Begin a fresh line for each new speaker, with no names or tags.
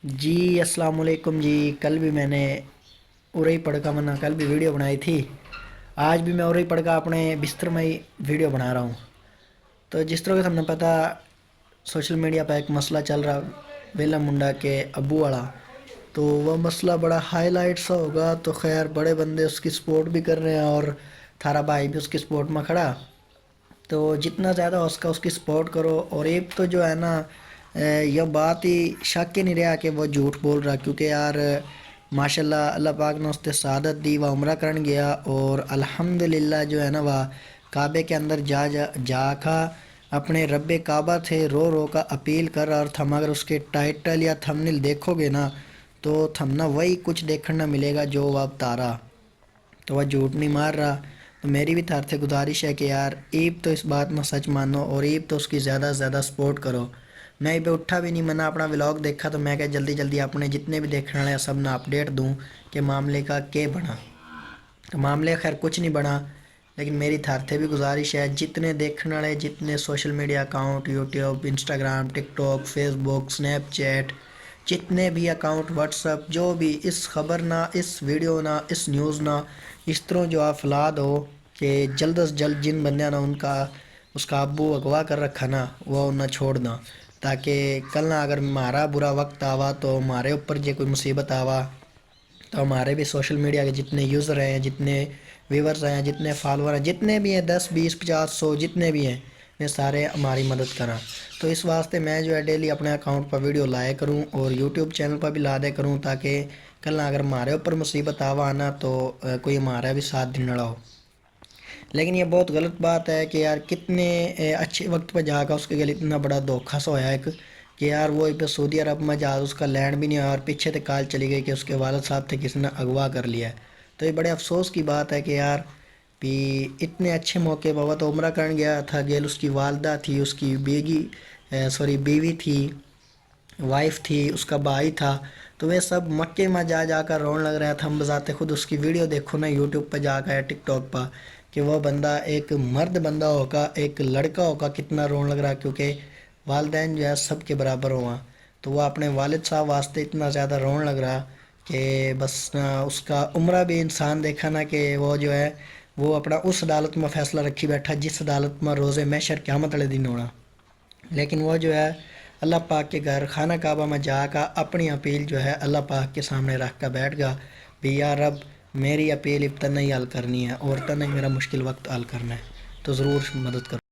جی السلام علیکم جی، کل بھی میں نے ارئی پڑھ کا منا کل بھی ویڈیو بنائی تھی۔ آج بھی میں ارئی پڑھ کا اپنے بستر میں ہی ویڈیو بنا رہا ہوں۔ تو جس طرح کہ ہم نے پتہ سوشل میڈیا پہ ایک مسئلہ چل رہا ویلا منڈا کے ابو والا، تو وہ مسئلہ بڑا ہائی لائٹ سا ہوگا، تو خیر بڑے بندے اس کی سپورٹ بھی کر رہے ہیں اور تھارا بھائی بھی اس کی سپورٹ میں کھڑا، تو جتنا زیادہ ہو سکا اس کی سپورٹ کرو۔ اور ایک تو جو ہے نا یہ بات ہی شک ہی نہیں رہا کہ وہ جھوٹ بول رہا، کیونکہ یار ماشاءاللہ اللہ پاک نے اس سے سعادت دی، وہ عمرہ کرن گیا اور الحمدللہ جو ہے نا وہ کعبے کے اندر جا کھا اپنے رب کعبہ تھے رو رو کا اپیل کر رہا، اور تھم اگر اس کے ٹائٹل یا تھمنیل دیکھو گے نا تو تھمنا وہی کچھ دیکھنا ملے گا جو وہ اب تارا، تو وہ جھوٹ نہیں مار رہا۔ تو میری بھی تھار سے گزارش ہے کہ یار ایب تو اس بات میں سچ مانو اور ایب تو اس کی زیادہ سے زیادہ سپورٹ کرو۔ میں پہ اٹھا بھی نہیں، میں نے اپنا ولاگ دیکھا تو میں کہ جلدی جلدی اپنے جتنے بھی دیکھنے والے سب نے اپڈیٹ دوں کہ معاملے کا کیا بنا۔ تو معاملے خیر کچھ نہیں بنا، لیکن میری تھار سے بھی گزارش ہے جتنے دیکھنے والے جتنے social media account YouTube Instagram TikTok Facebook Snapchat جتنے بھی اکاؤنٹ واٹس اپ جو بھی اس خبر نہ اس ویڈیو نہ اس نیوز نہ اس طرح جو افراد ہو کہ جلد از جلد جن بندیاں نہ اس کا ابو اغوا کر رکھا نا وہ نہ چھوڑنا، تاکہ کل نہ اگر ہمارا برا وقت آوا تو ہمارے اوپر جو کوئی مصیبت آوا تو ہمارے بھی سوشل میڈیا کے جتنے یوزر ہیں جتنے ویورز ہیں جتنے فالوور ہیں جتنے بھی ہیں 10 20 50 100 جتنے بھی ہیں یہ سارے ہماری مدد کریں۔ تو اس واسطے میں جو ہے ڈیلی اپنے اکاؤنٹ پر ویڈیو لائے کروں اور یوٹیوب چینل پر بھی لا دے کروں، تاکہ کل نہ اگر ہمارے اوپر مصیبت آوا آنا تو کوئی ہمارا بھی ساتھ دینے والا ہو۔ لیکن یہ بہت غلط بات ہے کہ یار کتنے اچھے وقت پہ جا کر اس کے گلے اتنا بڑا دھوکھا سا ہوا ایک کہ یار وہ پہ سعودی عرب میں جا اس کا لینڈ بھی نہیں ہوا اور پیچھے سے کال چلی گئی کہ اس کے والد صاحب تھے کسی نے اغوا کر لیا ہے۔ تو یہ بڑے افسوس کی بات ہے کہ یار بھی اتنے اچھے موقع پر وہ تو عمرہ کرنے گیا تھا، گیل اس کی والدہ تھی اس کی بیوی تھی وائف تھی اس کا بھائی تھا، تو وہ سب مکے میں جا کر رون لگ رہا تھا۔ ہم بذات خود اس کی ویڈیو دیکھو نا یوٹیوب پہ جا کر ٹک ٹاک پہ کہ وہ بندہ ایک مرد بندہ ہوگا ایک لڑکا ہوگا کتنا رون لگ رہا، کیونکہ والدین جو ہے سب کے برابر ہوا، تو وہ اپنے والد صاحب واسطے اتنا زیادہ رون لگ رہا کہ بس اس کا عمرہ بھی انسان دیکھا نا کہ وہ جو ہے وہ اپنا اس عدالت میں فیصلہ رکھی بیٹھا جس عدالت میں روز محشر قیامت والے دن ہونا، لیکن وہ جو ہے اللہ پاک کے گھر خانہ کعبہ میں جا کر اپنی اپیل جو ہے اللہ پاک کے سامنے رکھ کر بیٹھ گا بھی یا رب میری اپیل اب تک نہیں حل کرنی ہے اور تک نہیں میرا مشکل وقت حل کرنا ہے، تو ضرور مدد کرو۔